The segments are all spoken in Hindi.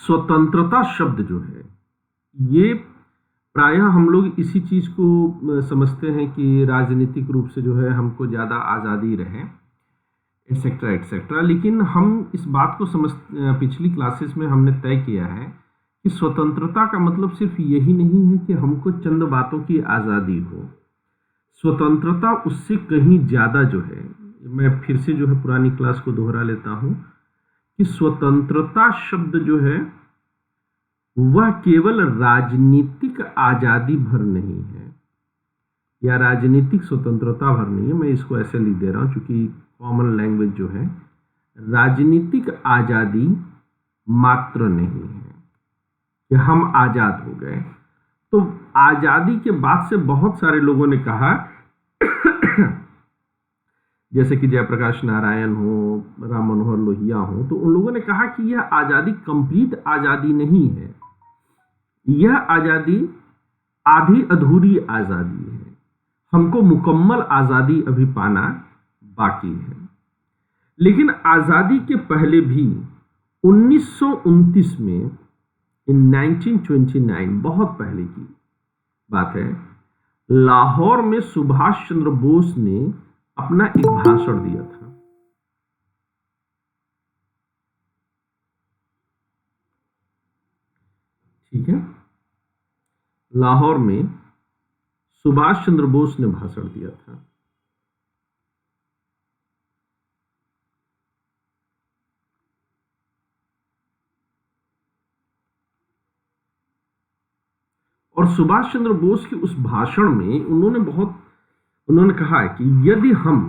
स्वतंत्रता शब्द जो है, ये प्रायः हम लोग इसी चीज को समझते हैं कि राजनीतिक रूप से जो है हमको ज्यादा आजादी रहे, एटसेट्रा एटसेट्रा। लेकिन हम इस बात को पिछली क्लासेस में हमने तय किया है कि स्वतंत्रता का मतलब सिर्फ यही नहीं है कि हमको चंद बातों की आजादी हो। स्वतंत्रता उससे कहीं ज्यादा जो है, मैं फिर से जो है पुरानी क्लास को दोहरा लेता हूं कि स्वतंत्रता शब्द जो है वह केवल राजनीतिक आजादी भर नहीं है या राजनीतिक स्वतंत्रता भर नहीं है। मैं इसको ऐसे लिख दे रहा हूं क्योंकि कॉमन लैंग्वेज जो है, राजनीतिक आजादी मात्र नहीं है कि हम आजाद हो गए। तो आजादी के बाद से बहुत सारे लोगों ने कहा जैसे कि जयप्रकाश नारायण हो, राम मनोहर लोहिया हो, तो उन लोगों ने कहा कि यह आजादी कंप्लीट आजादी नहीं है, यह आजादी आधी अधूरी आजादी है, हमको मुकम्मल आजादी अभी पाना बाकी है। लेकिन आजादी के पहले भी 1929 में, इन 1929, बहुत पहले की बात है, लाहौर में सुभाष चंद्र बोस ने अपना एक भाषण दिया था। ठीक है, लाहौर में सुभाष चंद्र बोस ने भाषण दिया था। और सुभाष चंद्र बोस के उस भाषण में उन्होंने कहा है कि यदि हम,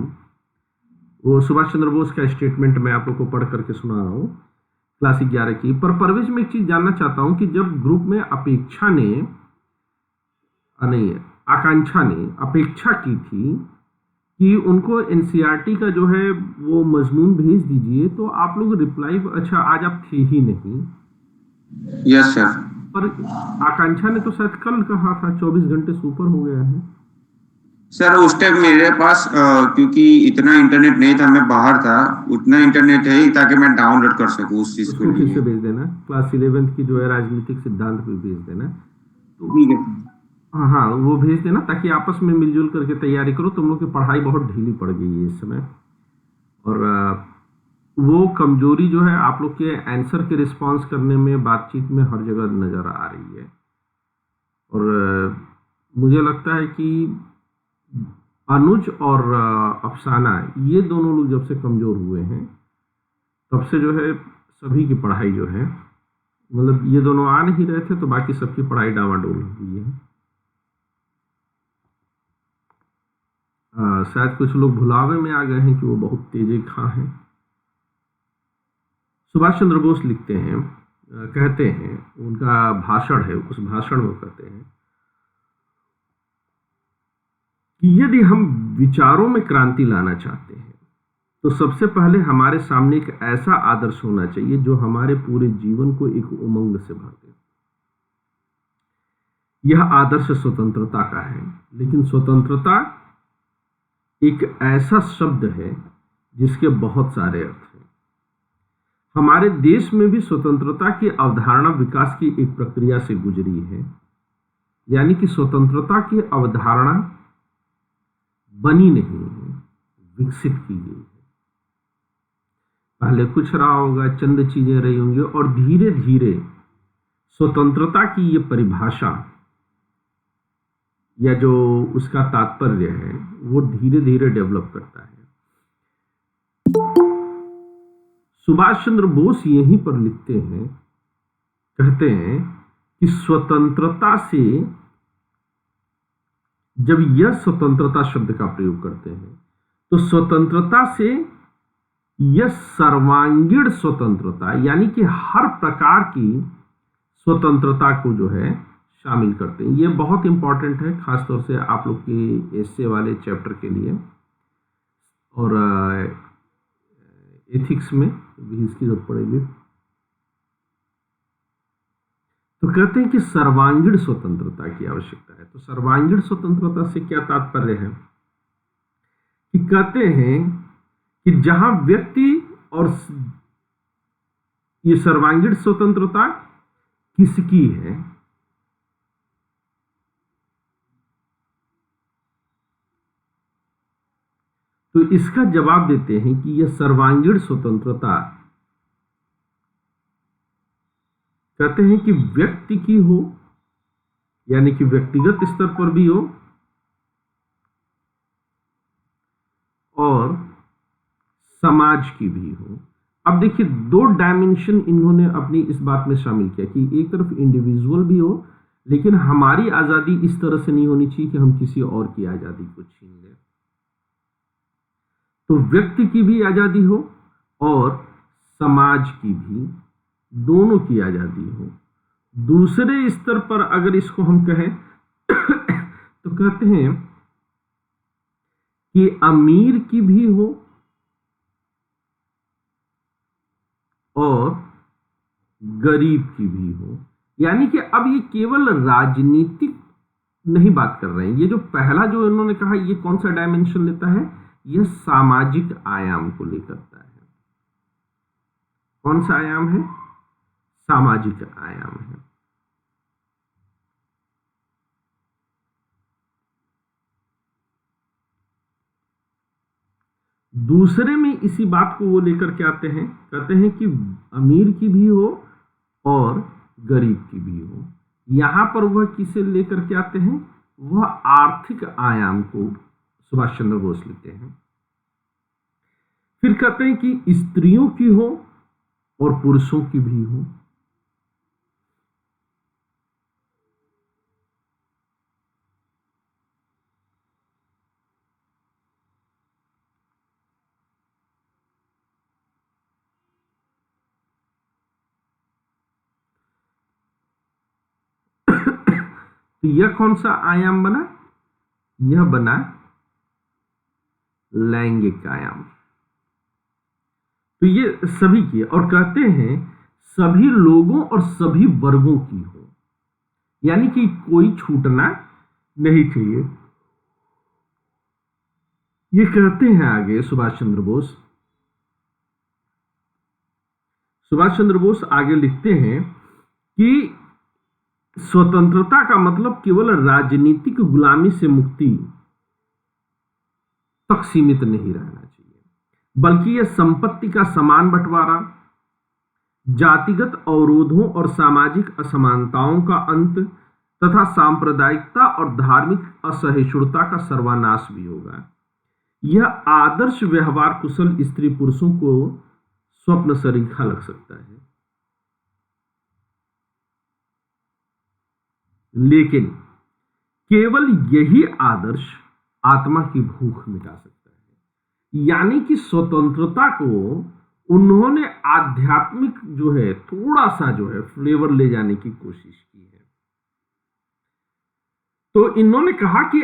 वो सुभाष चंद्र बोस का स्टेटमेंट मैं आप लोग को पढ़ करके सुना रहा हूं क्लास 11 की। पर परवेज में एक चीज जानना चाहता हूं कि जब ग्रुप में आकांक्षा ने अपेक्षा की थी कि उनको एनसीईआरटी का जो है वो मजमून भेज दीजिए, तो आप लोग रिप्लाई, अच्छा आज आप थे ही नहीं। Yes sir. पर आकांक्षा ने तो शायद कल कहा था, 24 घंटे से ऊपर हो गया है सर। उस टाइम मेरे पास क्योंकि इतना इंटरनेट नहीं था, मैं बाहर था, उतना इंटरनेट है ताकि मैं डाउनलोड कर सकूं उस चीज को। फिर से भेज देना, क्लास 11 की जो है राजनीतिक सिद्धांत पे भेज देना। तो ठीक है। हाँ, वो भेज देना ताकि आपस में मिलजुल करके तैयारी करो। तुम लोग की पढ़ाई बहुत ढीली पड़ गई है इस समय, और वो कमजोरी जो है आप लोग के आंसर के रिस्पांस करने में, बातचीत में हर जगह नजर आ रही है। और मुझे लगता है कि अनुज और अफसाना, ये दोनों लोग जब से कमजोर हुए हैं तब से जो है सभी की पढ़ाई जो है, मतलब ये दोनों आ नहीं रहे थे तो बाकी सबकी पढ़ाई डावाडोल हुई है। शायद कुछ लोग भुलावे में आ गए हैं कि वो बहुत तेजी खां हैं। सुभाष चंद्र बोस लिखते हैं, कहते हैं, उनका भाषण है, उस भाषण में कहते हैं कि यदि हम विचारों में क्रांति लाना चाहते हैं तो सबसे पहले हमारे सामने एक ऐसा आदर्श होना चाहिए जो हमारे पूरे जीवन को एक उमंग से भर दे। यह आदर्श स्वतंत्रता का है। लेकिन स्वतंत्रता एक ऐसा शब्द है जिसके बहुत सारे अर्थ हैं। हमारे देश में भी स्वतंत्रता की अवधारणा विकास की एक प्रक्रिया से गुजरी है, यानी कि स्वतंत्रता की अवधारणा बनी नहीं है, विकसित की गई है। पहले कुछ रहा होगा, चंद चीजें रही होंगी, और धीरे धीरे स्वतंत्रता की ये परिभाषा या जो उसका तात्पर्य है वो धीरे धीरे डेवलप करता है। सुभाष चंद्र बोस यहीं पर लिखते हैं, कहते हैं कि स्वतंत्रता से, जब यह स्वतंत्रता शब्द का प्रयोग करते हैं तो स्वतंत्रता से यह सर्वांगीण स्वतंत्रता, यानी कि हर प्रकार की स्वतंत्रता को जो है शामिल करते हैं। यह बहुत इंपॉर्टेंट है, खासतौर से आप लोग के एस्से वाले चैप्टर के लिए, और एथिक्स में भी इसकी जरूरत पड़ेगी। तो कहते हैं कि सर्वांगीण स्वतंत्रता की आवश्यकता है। तो सर्वांगीण स्वतंत्रता से क्या तात्पर्य है कि कहते हैं कि जहां व्यक्ति और ये सर्वांगीण स्वतंत्रता किसकी है? तो इसका जवाब देते हैं कि यह सर्वांगीण स्वतंत्रता कहते हैं कि व्यक्ति की हो, यानी कि व्यक्तिगत स्तर पर भी हो, और समाज की भी हो। अब देखिए, दो डायमेंशन इन्होंने अपनी इस बात में शामिल किया कि एक तरफ इंडिविजुअल भी हो, लेकिन हमारी आजादी इस तरह से नहीं होनी चाहिए कि हम किसी और की आजादी को छीन लें। तो व्यक्ति की भी आजादी हो और समाज की भी, दोनों की आजादी हो। दूसरे स्तर पर अगर इसको हम कहें तो कहते हैं कि अमीर की भी हो और गरीब की भी हो। यानी कि अब ये केवल राजनीतिक नहीं बात कर रहे हैं। ये जो पहला जो इन्होंने कहा, ये कौन सा डायमेंशन लेता है? यह सामाजिक आयाम को लेकर है। कौन सा आयाम है? सामाजिक आयाम है। दूसरे में इसी बात को वो लेकर के आते हैं, कहते हैं कि अमीर की भी हो और गरीब की भी हो। यहां पर वह किसे लेकर के आते हैं? वह आर्थिक आयाम को सुभाष चंद्र बोस लेते हैं। फिर कहते हैं कि स्त्रियों की हो और पुरुषों की भी हो। तो यह कौन सा आयाम बना? यह बना लैंगिक आयाम। तो ये सभी की, और कहते हैं सभी लोगों और सभी वर्गों की हो, यानी कि कोई छूटना नहीं चाहिए। ये कहते हैं आगे सुभाष चंद्र बोस। सुभाष चंद्र बोस आगे लिखते हैं कि स्वतंत्रता का मतलब केवल राजनीतिक गुलामी से मुक्ति तक सीमित नहीं रहना चाहिए, बल्कि यह संपत्ति का समान बंटवारा, जातिगत अवरोधों और सामाजिक असमानताओं का अंत तथा सांप्रदायिकता और धार्मिक असहिष्णुता का सर्वनाश भी होगा। यह आदर्श व्यवहार कुशल स्त्री पुरुषों को स्वप्न सरीखा लग सकता है, लेकिन केवल यही आदर्श आत्मा की भूख मिटा सकता है। यानी कि स्वतंत्रता को उन्होंने आध्यात्मिक जो है थोड़ा सा जो है फ्लेवर ले जाने की कोशिश की है। तो इन्होंने कहा कि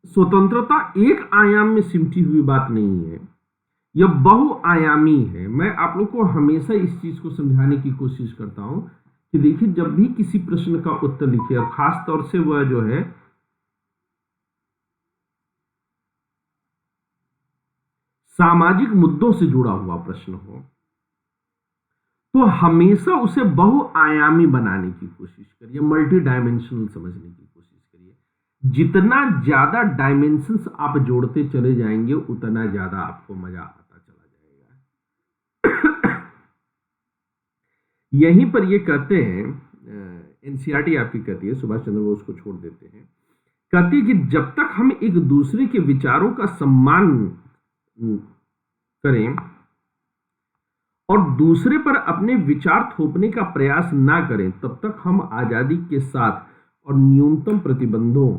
स्वतंत्रता एक आयाम में सिमटी हुई बात नहीं है, यह बहुआयामी है। मैं आप लोग को हमेशा इस चीज को समझाने की कोशिश करता हूं कि देखिए, जब भी किसी प्रश्न का उत्तर लिखिए, और खास तौर से वह जो है सामाजिक मुद्दों से जुड़ा हुआ प्रश्न हो, तो हमेशा उसे बहुआयामी बनाने की कोशिश करिए, मल्टी डायमेंशनल समझने की कोशिश करिए। जितना ज्यादा डायमेंशंस आप जोड़ते चले जाएंगे, उतना ज्यादा आपको मजा आता चला जाएगा। यहीं पर ये कहते हैं, एनसीईआरटी आपकी कहती है, सुभाष चंद्र बोस को छोड़ देते हैं, कहती है कि जब तक हम एक दूसरे के विचारों का सम्मान करें और दूसरे पर अपने विचार थोपने का प्रयास ना करें, तब तक हम आजादी के साथ और न्यूनतम प्रतिबंधों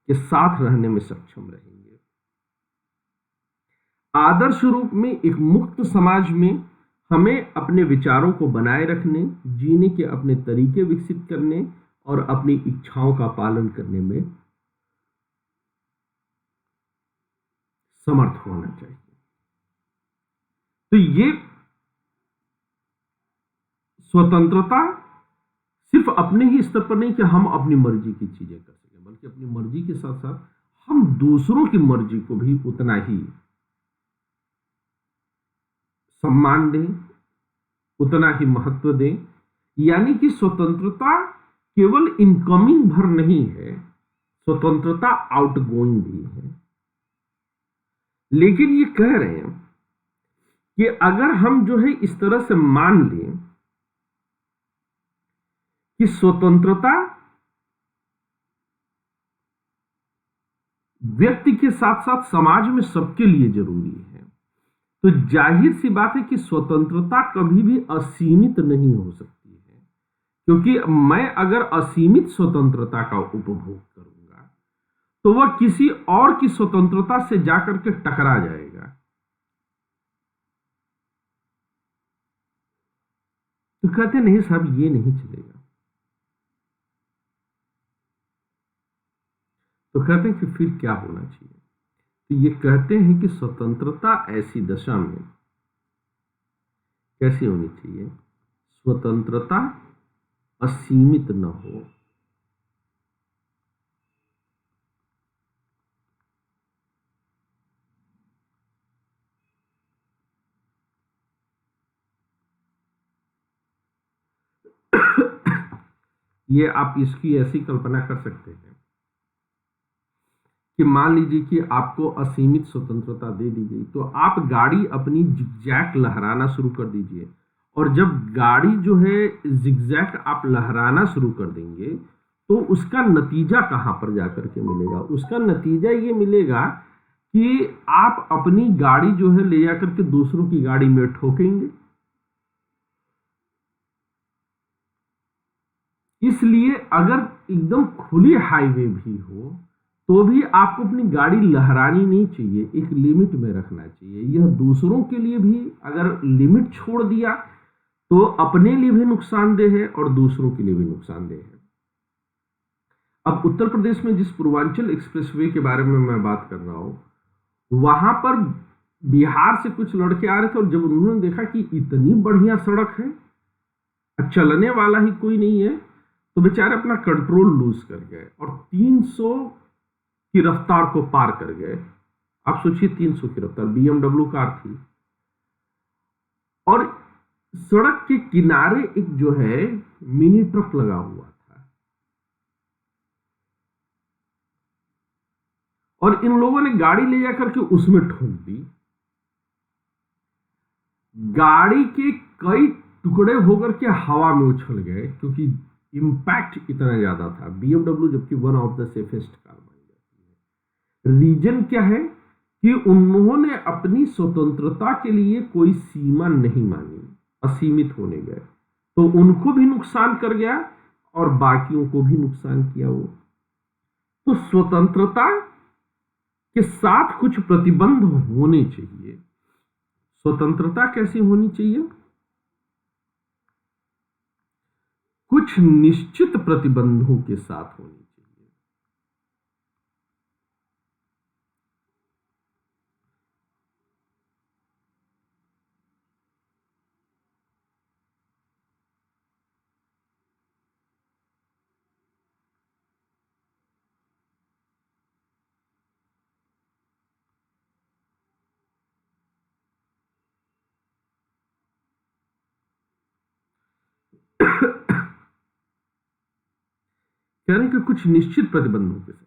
के साथ रहने में सक्षम रहेंगे। आदर्श रूप में एक मुक्त समाज में हमें अपने विचारों को बनाए रखने, जीने के अपने तरीके विकसित करने और अपनी इच्छाओं का पालन करने में समर्थ होना चाहिए। तो ये स्वतंत्रता सिर्फ अपने ही स्तर पर नहीं कि हम अपनी मर्जी की चीजें कर सकें, बल्कि अपनी मर्जी के साथ साथ हम दूसरों की मर्जी को भी उतना ही सम्मान दें, उतना ही महत्व दें। यानी कि स्वतंत्रता केवल इनकमिंग भर नहीं है, स्वतंत्रता आउटगोइंग भी है। लेकिन ये कह रहे हैं कि अगर हम जो है इस तरह से मान लें कि स्वतंत्रता व्यक्ति के साथ साथ समाज में सबके लिए जरूरी है, तो जाहिर सी बात है कि स्वतंत्रता कभी भी असीमित नहीं हो सकती है। क्योंकि मैं अगर असीमित स्वतंत्रता का उपभोग करूंगा तो वह किसी और की स्वतंत्रता से जाकर के टकरा जाएगा। तो कहते नहीं साहब ये नहीं चलेगा। तो कहते हैं कि फिर क्या होना चाहिए? तो ये कहते हैं कि स्वतंत्रता ऐसी दशा में कैसी होनी चाहिए? स्वतंत्रता असीमित न हो, ये आप इसकी ऐसी कल्पना कर सकते हैं कि मान लीजिए कि आपको असीमित स्वतंत्रता दे दी गई, तो आप गाड़ी अपनी जिगजैग लहराना शुरू कर दीजिए। और जब गाड़ी जो है जिगजैग आप लहराना शुरू कर देंगे तो उसका नतीजा कहां पर जाकर के मिलेगा? उसका नतीजा ये मिलेगा कि आप अपनी गाड़ी जो है ले जाकर के दूसरों की गाड़ी में ठोकेंगे। इसलिए अगर एकदम खुली हाईवे भी हो तो भी आपको अपनी गाड़ी लहरानी नहीं चाहिए, एक लिमिट में रखना चाहिए। यह दूसरों के लिए भी अगर लिमिट छोड़ दिया तो अपने लिए भी नुकसानदेह है और दूसरों के लिए भी नुकसानदेह है। अब उत्तर प्रदेश में जिस पूर्वांचल एक्सप्रेसवे के बारे में मैं बात कर रहा हूं, वहां पर बिहार से कुछ लड़के आ रहे थे और जब उन्होंने देखा कि इतनी बढ़िया सड़क है, चलने वाला ही कोई नहीं है, तो बेचारे अपना कंट्रोल लूज कर गए और 300 की रफ्तार को पार कर गए। आप सोचिए 300 की रफ्तार, बीएमडब्ल्यू कार थी। और सड़क के किनारे एक जो है मिनी ट्रक लगा हुआ था और इन लोगों ने गाड़ी ले जाकर के उसमें ठोक दी। गाड़ी के कई टुकड़े होकर के हवा में उछल गए क्योंकि इंपैक्ट इतना ज्यादा था। बीएमडब्ल्यू जबकि one of the safest car मानी जाती है। रीजन क्या है कि उन्होंने अपनी स्वतंत्रता के लिए कोई सीमा नहीं मानी, असीमित होने गए, तो उनको भी नुकसान कर गया और बाकियों को भी नुकसान किया वो। तो स्वतंत्रता के साथ कुछ प्रतिबंध होने चाहिए। स्वतंत्रता कैसी होनी चाहिए? कुछ निश्चित प्रतिबंधों के साथ होनी चाहिए। कह रहे हैं कि कुछ निश्चित प्रतिबंधों के साथ।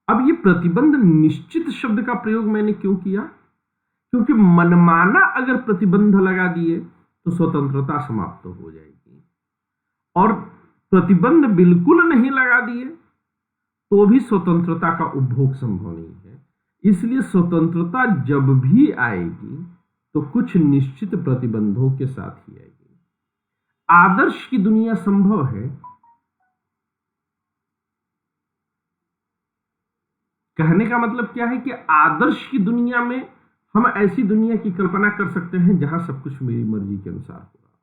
अब ये प्रतिबंध निश्चित शब्द का प्रयोग मैंने क्यों किया? क्योंकि मनमाना अगर प्रतिबंध लगा दिए तो स्वतंत्रता समाप्त हो जाएगी, और प्रतिबंध बिल्कुल नहीं लगा दिए तो भी स्वतंत्रता का उपभोग संभव नहीं है। इसलिए स्वतंत्रता जब भी आएगी तो कुछ निश्चित प्रतिबंधों के साथ ही आएगी। आदर्श की दुनिया संभव है। कहने का मतलब क्या है कि आदर्श की दुनिया में हम ऐसी दुनिया की कल्पना कर सकते हैं जहां सब कुछ मेरी मर्जी के अनुसार हो रहा,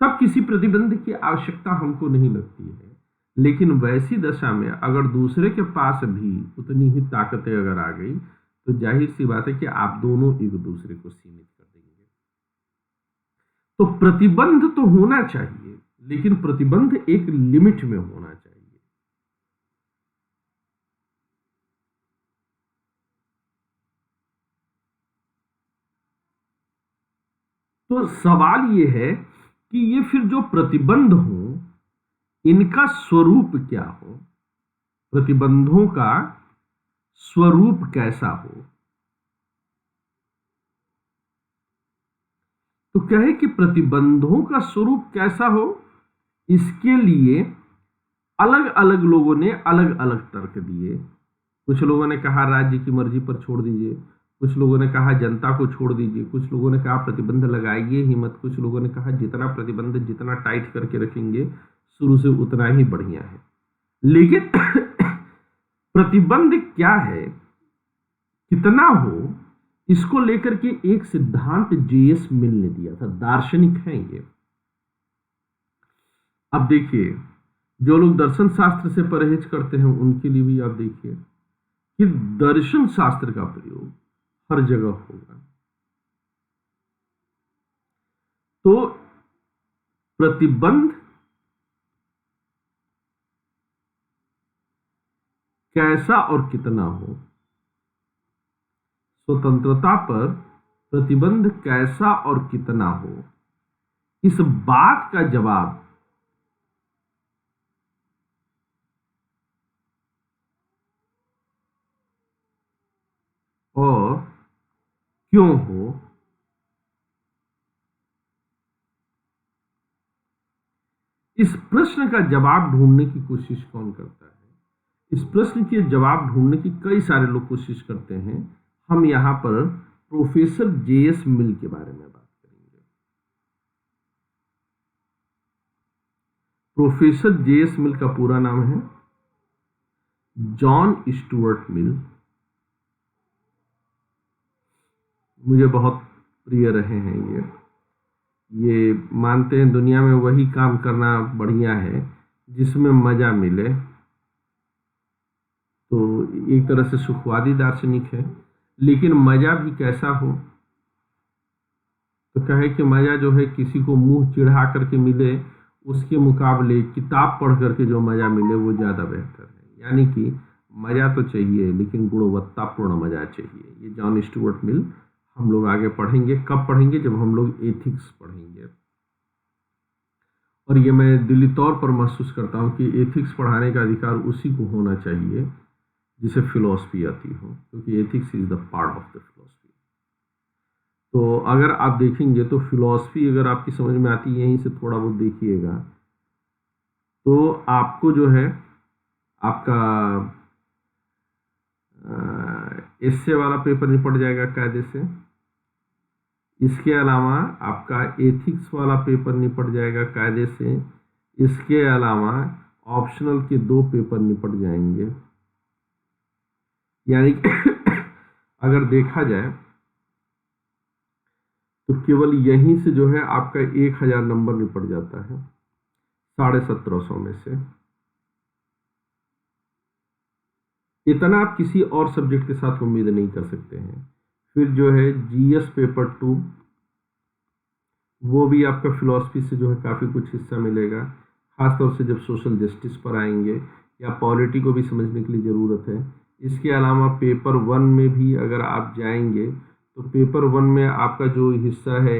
तब किसी प्रतिबंध की आवश्यकता हमको नहीं लगती है। लेकिन वैसी दशा में अगर दूसरे के पास भी उतनी ही ताकतें अगर आ गई तो जाहिर सी बात है कि आप दोनों एक दूसरे को सीमित कर देंगे। तो प्रतिबंध तो होना चाहिए, लेकिन प्रतिबंध एक लिमिट में होना चाहिए। तो सवाल ये है कि ये फिर जो प्रतिबंध हो इनका स्वरूप क्या हो, प्रतिबंधों का स्वरूप कैसा हो। तो क्या है कि प्रतिबंधों का स्वरूप कैसा हो, इसके लिए अलग अलग लोगों ने अलग अलग तर्क दिए। कुछ लोगों ने कहा राज्य की मर्जी पर छोड़ दीजिए, कुछ लोगों ने कहा जनता को छोड़ दीजिए, कुछ लोगों ने कहा प्रतिबंध लगाइए ही मत, कुछ लोगों ने कहा जितना प्रतिबंध जितना टाइट करके रखेंगे शुरू से उतना ही बढ़िया है। लेकिन प्रतिबंध क्या है, कितना हो, इसको लेकर के एक सिद्धांत जेएस मिल ने दिया था। दार्शनिक हैं ये। अब देखिए, जो लोग दर्शन शास्त्र से परहेज करते हैं उनके लिए भी आप देखिए कि दर्शन शास्त्र का प्रयोग हर जगह होगा। तो प्रतिबंध कैसा और कितना हो, स्वतंत्रता पर प्रतिबंध कैसा और कितना हो, इस बात का जवाब और क्यों हो, इस प्रश्न का जवाब ढूंढने की कोशिश कौन करता है। इस प्रश्न के जवाब ढूंढने की कई सारे लोग कोशिश करते हैं। हम यहां पर प्रोफेसर जेएस मिल के बारे में बात करेंगे। प्रोफेसर जेएस मिल का पूरा नाम है जॉन स्टुअर्ट मिल। मुझे बहुत प्रिय रहे हैं ये मानते हैं दुनिया में वही काम करना बढ़िया है जिसमें मजा मिले। तो एक तरह से सुखवादी दार्शनिक है, लेकिन मजा भी कैसा हो, तो कहे कि मजा जो है किसी को मुंह चिढ़ा करके मिले उसके मुकाबले किताब पढ़ करके जो मजा मिले वो ज्यादा बेहतर है। यानी कि मजा तो चाहिए लेकिन गुणवत्तापूर्ण मजा चाहिए। ये जॉन स्टुअर्ट मिल हम लोग आगे पढ़ेंगे। कब पढ़ेंगे? जब हम लोग एथिक्स पढ़ेंगे। और ये मैं दिली तौर पर महसूस करता हूँ कि एथिक्स पढ़ाने का अधिकार उसी को होना चाहिए जिसे फिलॉसफी आती हो, क्योंकि ethics is the part of the philosophy. तो अगर आप देखेंगे तो फिलॉसफी अगर आपकी समझ में आती है, यहीं से थोड़ा बहुत देखिएगा तो आपको जो है आपका एस्से वाला पेपर निपट जाएगा कायदे से। इसके अलावा आपका एथिक्स वाला पेपर निपट जाएगा कायदे से। इसके अलावा ऑप्शनल के 2 पेपर निपट जाएंगे। यानी अगर देखा जाए तो केवल यहीं से जो है आपका 1000 नंबर निपट जाता है 1750 में से। इतना आप किसी और सब्जेक्ट के साथ उम्मीद नहीं कर सकते हैं। फिर जो है जीएस पेपर 2, वो भी आपका फिलॉसफी से जो है काफ़ी कुछ हिस्सा मिलेगा, खासतौर से जब सोशल जस्टिस पर आएंगे या पॉलिटी को भी समझने के लिए ज़रूरत है। इसके अलावा पेपर 1 में भी अगर आप जाएंगे तो पेपर 1 में आपका जो हिस्सा है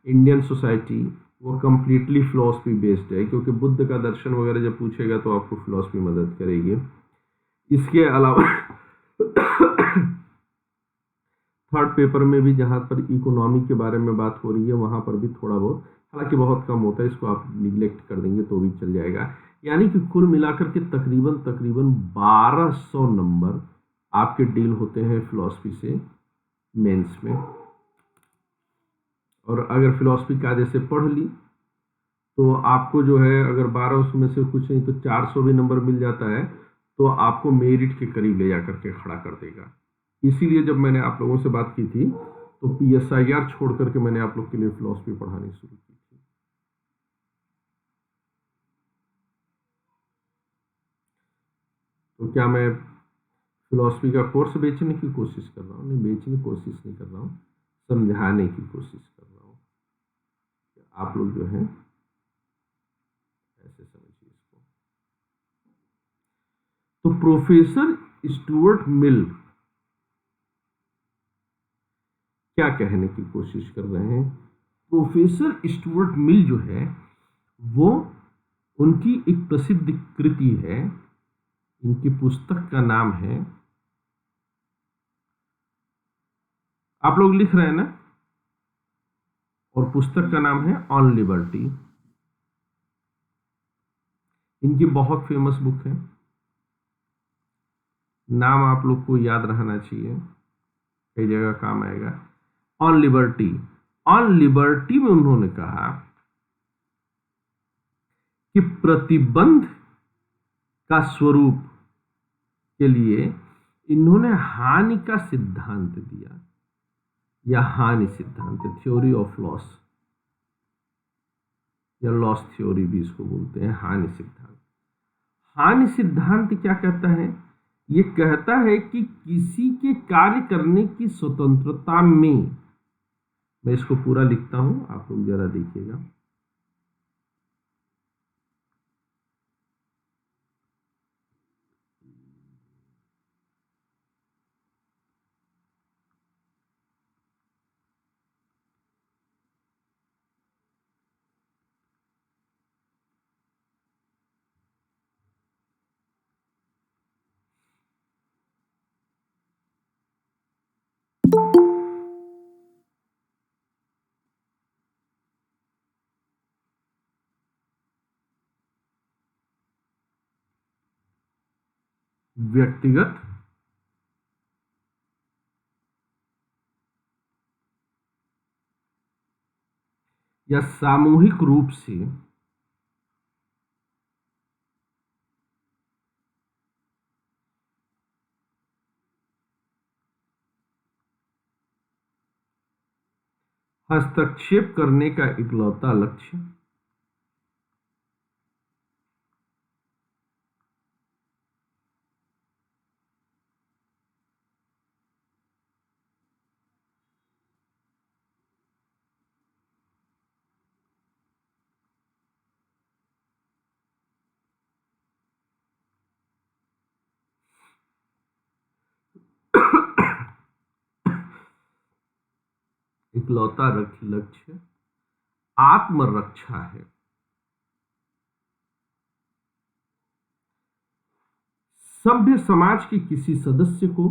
इंडियन सोसाइटी वो कम्प्लीटली फिलॉसफी बेस्ड है, क्योंकि बुद्ध का दर्शन वगैरह जब पूछेगा तो आपको फिलॉसफी मदद करेगी। इसके अलावा थर्ड पेपर में भी जहाँ पर इकोनॉमी के बारे में बात हो रही है वहाँ पर भी थोड़ा बहुत, हालांकि बहुत कम होता है, इसको आप निगलेक्ट कर देंगे तो भी चल जाएगा। यानी कि कुल मिलाकर के तकरीबन 1200 नंबर आपके डील होते हैं फिलॉसफी से मेंस में। और अगर फिलॉसफी कायदे से पढ़ ली तो आपको जो है अगर 1200 में से कुछ नहीं तो 400 भी नंबर मिल जाता है तो आपको मेरिट के करीब ले जाकर के खड़ा कर देगा। इसीलिए जब मैंने आप लोगों से बात की थी तो PSIR छोड़ करके मैंने आप लोग के लिए फिलॉसफी पढ़ानी शुरू की थी। तो क्या मैं फिलॉसफी का कोर्स बेचने की कोशिश कर रहा हूँ? नहीं, बेचने की कोशिश नहीं कर रहा हूँ, समझाने की कोशिश कर रहा हूँ। आप लोग जो है ऐसे समझिए इसको। तो प्रोफेसर स्टुअर्ट मिल क्या कहने की कोशिश कर रहे हैं प्रोफेसर स्टुअर्ट मिल जो है वो उनकी एक प्रसिद्ध कृति है, इनकी पुस्तक का नाम है, आप लोग लिख रहे हैं ना, और पुस्तक का नाम है ऑन लिबर्टी। इनकी बहुत फेमस बुक है, नाम आप लोग को याद रहना चाहिए, कई जगह काम आएगा। On liberty. ऑन लिबर्टी में उन्होंने कहा कि प्रतिबंध का स्वरूप के लिए इन्होंने हानि का सिद्धांत दिया, या हानि सिद्धांत, थ्योरी ऑफ लॉस, या लॉस थ्योरी भी इसको बोलते हैं, हानि सिद्धांत। हानि सिद्धांत क्या कहता है? ये कहता है कि किसी के कार्य करने की स्वतंत्रता में, मैं इसको पूरा लिखता हूं, आप लोग जरा देखिएगा। व्यक्तिगत या सामूहिक रूप से हस्तक्षेप करने का इकलौता लक्ष्य इकलौता लक्ष्य आत्मरक्षा है। सभ्य समाज के किसी सदस्य को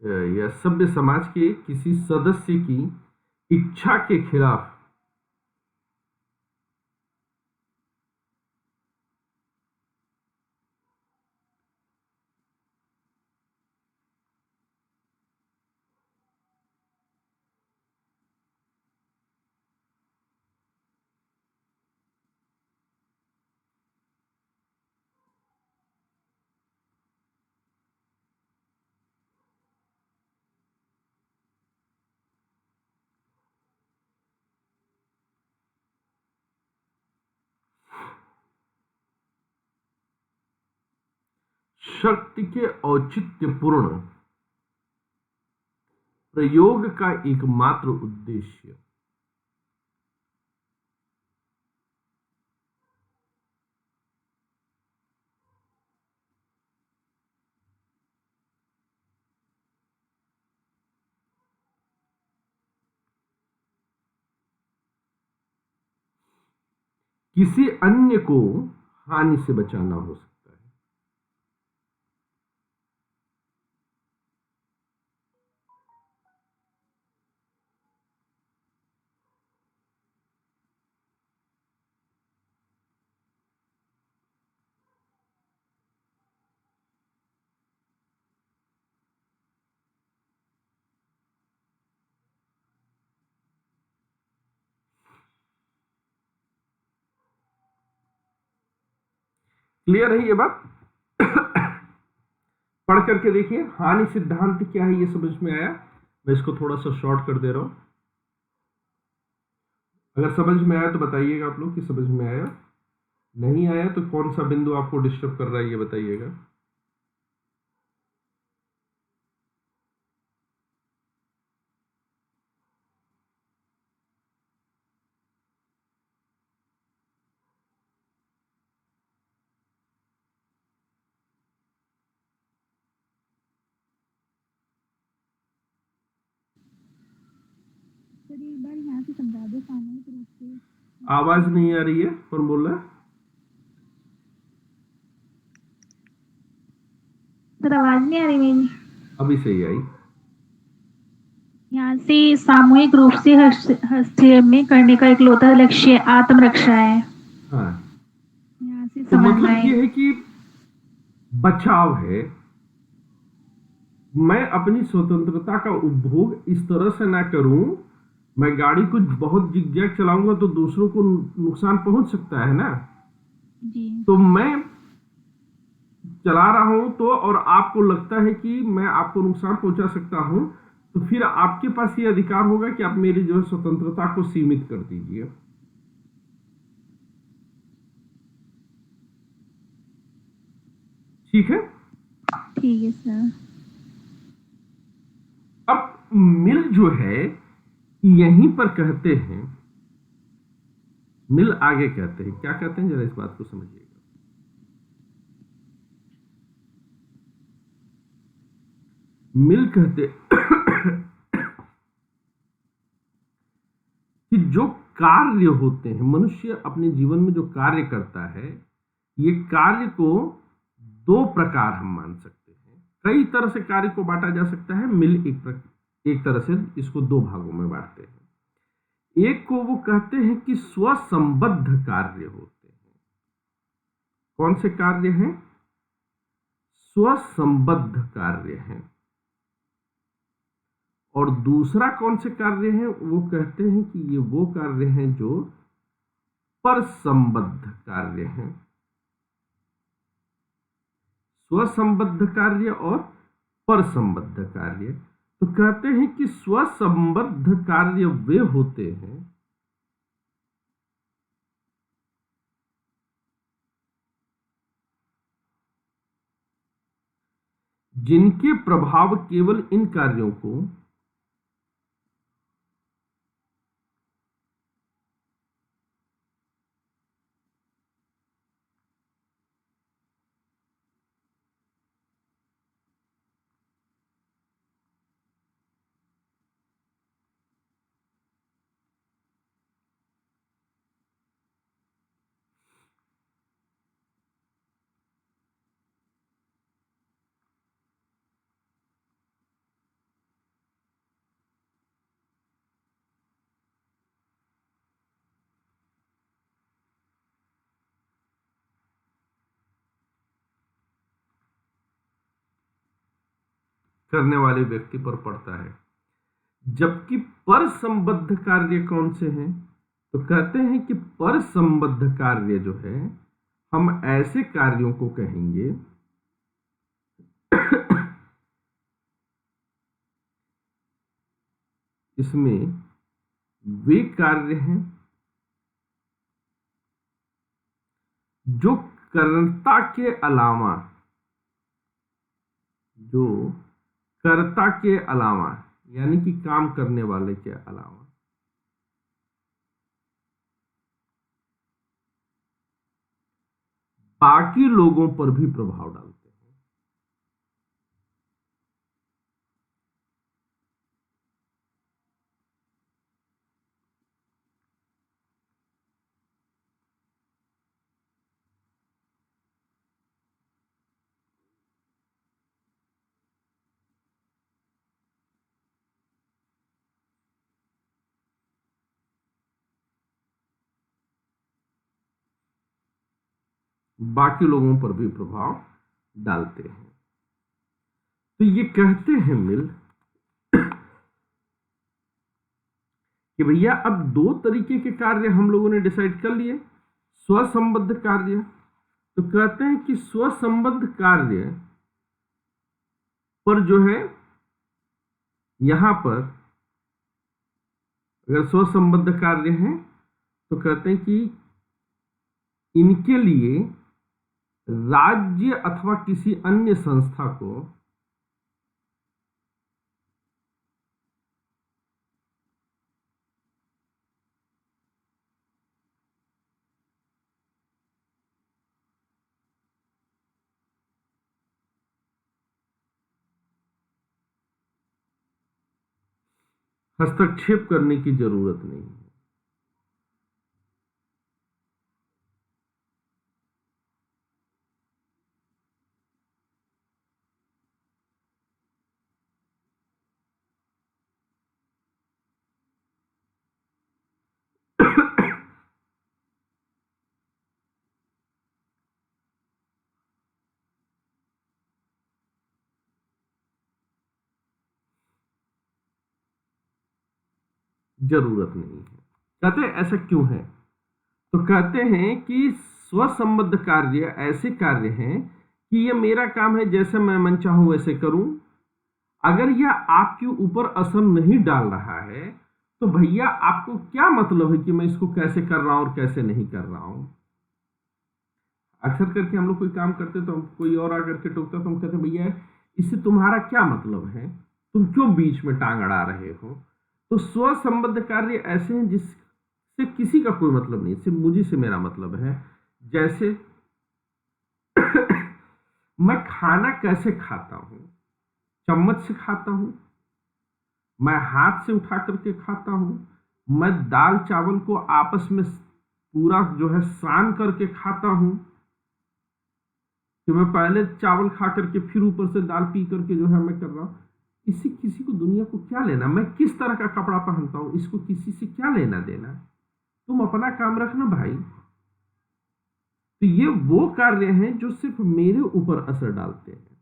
या सभ्य समाज के किसी सदस्य की इच्छा के खिलाफ शक्ति के औचित्यपूर्ण प्रयोग का एकमात्र उद्देश्य किसी अन्य को हानि से बचाना हो सकता है। क्लियर है ये बात? पढ़ करके देखिए, हानि सिद्धांत क्या है, ये समझ में आया? मैं इसको थोड़ा सा शॉर्ट कर दे रहा हूं, अगर समझ में आया तो बताइएगा आप लोग कि समझ में आया। नहीं आया तो कौन सा बिंदु आपको डिस्टर्ब कर रहा है ये बताइएगा। सर एक बार यहाँ से समझा दो सामूहिक रूप से। आवाज नहीं आ रही है, कौन बोल रहा है? सर आवाज नहीं आ रही मेरी? अभी सही आई। यहाँ से सामूहिक रूप से हस्तक्षेप में करने का इकलौता लक्ष्य आत्मरक्षा है। हाँ, यहाँ से तो समझना मतलब है। ये है कि बचाव है। मैं अपनी स्वतंत्रता का उपभोग इस तरह से ना करूं, मैं गाड़ी को बहुत जिगजैग चलाऊंगा तो दूसरों को नुकसान पहुंच सकता है ना। जी तो मैं चला रहा हूं तो और आपको लगता है कि मैं आपको नुकसान पहुंचा सकता हूं, तो फिर आपके पास ये अधिकार होगा कि आप मेरी जो है स्वतंत्रता को सीमित कर दीजिए। ठीक है। ठीक है सर। अब मिल जो है यहीं पर कहते हैं, मिल आगे कहते हैं, क्या कहते हैं जरा इस बात को समझिएगा। मिल कहते कि जो कार्य होते हैं, मनुष्य अपने जीवन में जो कार्य करता है, ये कार्य को दो प्रकार हम मान सकते हैं। कई तरह से कार्य को बांटा जा सकता है। मिल एक तरह से इसको दो भागों में बांटते हैं। एक को वो कहते हैं कि स्वसंबद्ध कार्य होते हैं। कौन से कार्य हैं? स्वसंबद्ध कार्य हैं। और दूसरा कौन से कार्य हैं? वो कहते हैं कि ये वो कार्य हैं जो परसंबद्ध कार्य हैं। स्वसंबद्ध कार्य और परसंबद्ध कार्य। तो कहते हैं कि स्वसंबद्ध कार्य वे होते हैं जिनके प्रभाव केवल इन कार्यों को करने वाले व्यक्ति पर पड़ता है। जबकि परसंबद्ध कार्य कौन से हैं? तो कहते हैं कि परसंबद्ध कार्य जो है, हम ऐसे कार्यों को कहेंगे इसमें वे कार्य हैं जो कर्ता के अलावा, जो कर्ता के अलावा यानी कि काम करने वाले के अलावा बाकी लोगों पर भी प्रभाव डालते हैं। बाकी लोगों पर भी प्रभाव डालते हैं। तो ये कहते हैं मिल कि भैया अब दो तरीके के कार्य हम लोगों ने डिसाइड कर लिए। स्वसंबद्ध कार्य, तो कहते हैं कि स्वसंबद्ध कार्य पर जो है, यहां पर अगर स्वसंबद्ध कार्य है तो कहते हैं कि इनके लिए राज्य अथवा किसी अन्य संस्था को हस्तक्षेप करने की जरूरत नहीं है। जरूरत नहीं है। कहते हैं ऐसा क्यों है? तो कहते हैं कि स्वसंबद्ध कार्य ऐसे कार्य हैं कि यह मेरा काम है, जैसे मैं मन चाहूं वैसे करूं। अगर यह आपके ऊपर असर नहीं डाल रहा है तो भैया आपको क्या मतलब है कि मैं इसको कैसे कर रहा हूं और कैसे नहीं कर रहा हूं। अक्सर करके हम लोग कोई काम करते तो हम कोई और आकर के टोकता तो हम कहते भैया इससे तुम्हारा क्या मतलब है, तुम क्यों बीच में टांग अड़ा रहे हो। तो स्वसंबद्ध कार्य ऐसे हैं जिससे किसी का कोई मतलब नहीं, सिर्फ मुझे से मेरा मतलब है। जैसे मैं खाना कैसे खाता हूं, चम्मच से खाता हूं, मैं हाथ से उठा करके खाता हूं, मैं दाल चावल को आपस में पूरा जो है सान करके खाता हूं कि मैं पहले चावल खा करके फिर ऊपर से दाल पी करके जो है मैं कर रहा हूं। इससे किसी को दुनिया को क्या लेना, मैं किस तरह का कपड़ा पहनता हूं इसको किसी से क्या लेना देना। तुम अपना काम रखना भाई। तो ये वो कार्य हैं जो सिर्फ मेरे ऊपर असर डालते हैं।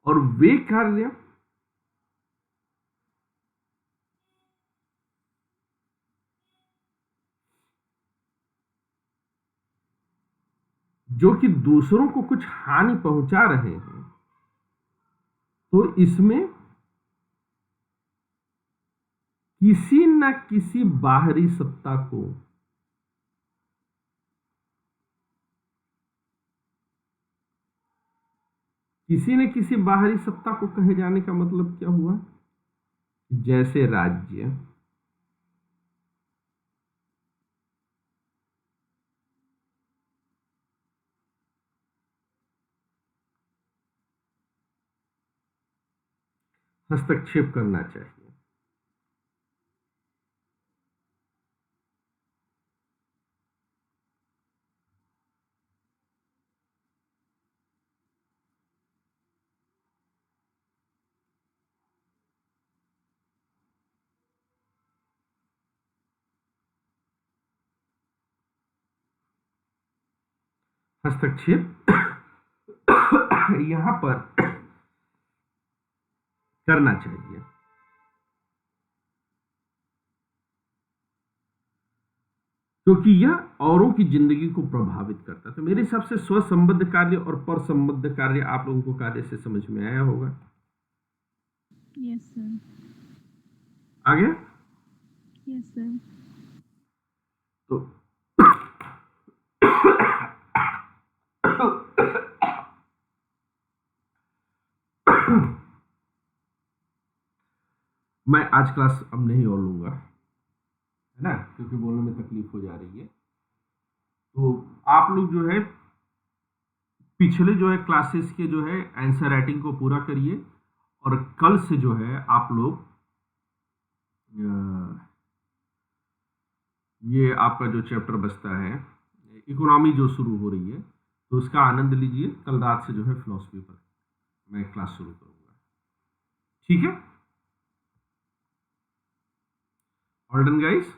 और वे कार्य जो कि दूसरों को कुछ हानि पहुंचा रहे हैं, तो इसमें किसी न किसी बाहरी सत्ता को किसी न किसी बाहरी सत्ता को कहे जाने का मतलब क्या हुआ? जैसे राज्य, हस्तक्षेप करना चाहिए। हस्तक्षेप यहां पर करना चाहिए, क्योंकि यह औरों की जिंदगी को प्रभावित करता है। तो मेरे हिसाब से स्वसंबद्ध कार्य और पर संबद्ध कार्य आप लोगों को कार्य से समझ में आया होगा। Yes sir. आ गया? Yes sir. तो मैं आज क्लास अब नहीं और लूंगा, है ना, क्योंकि बोलने में तकलीफ हो जा रही है। तो आप लोग जो है पिछले जो है क्लासेस के जो है आंसर राइटिंग को पूरा करिए, और कल से जो है आप लोग ये आपका जो चैप्टर बचता है इकोनॉमी जो शुरू हो रही है, तो उसका आनंद लीजिए। कल रात से जो है फिलॉसफी पर मैं क्लास शुरू करूंगा, ठीक है? All done guys.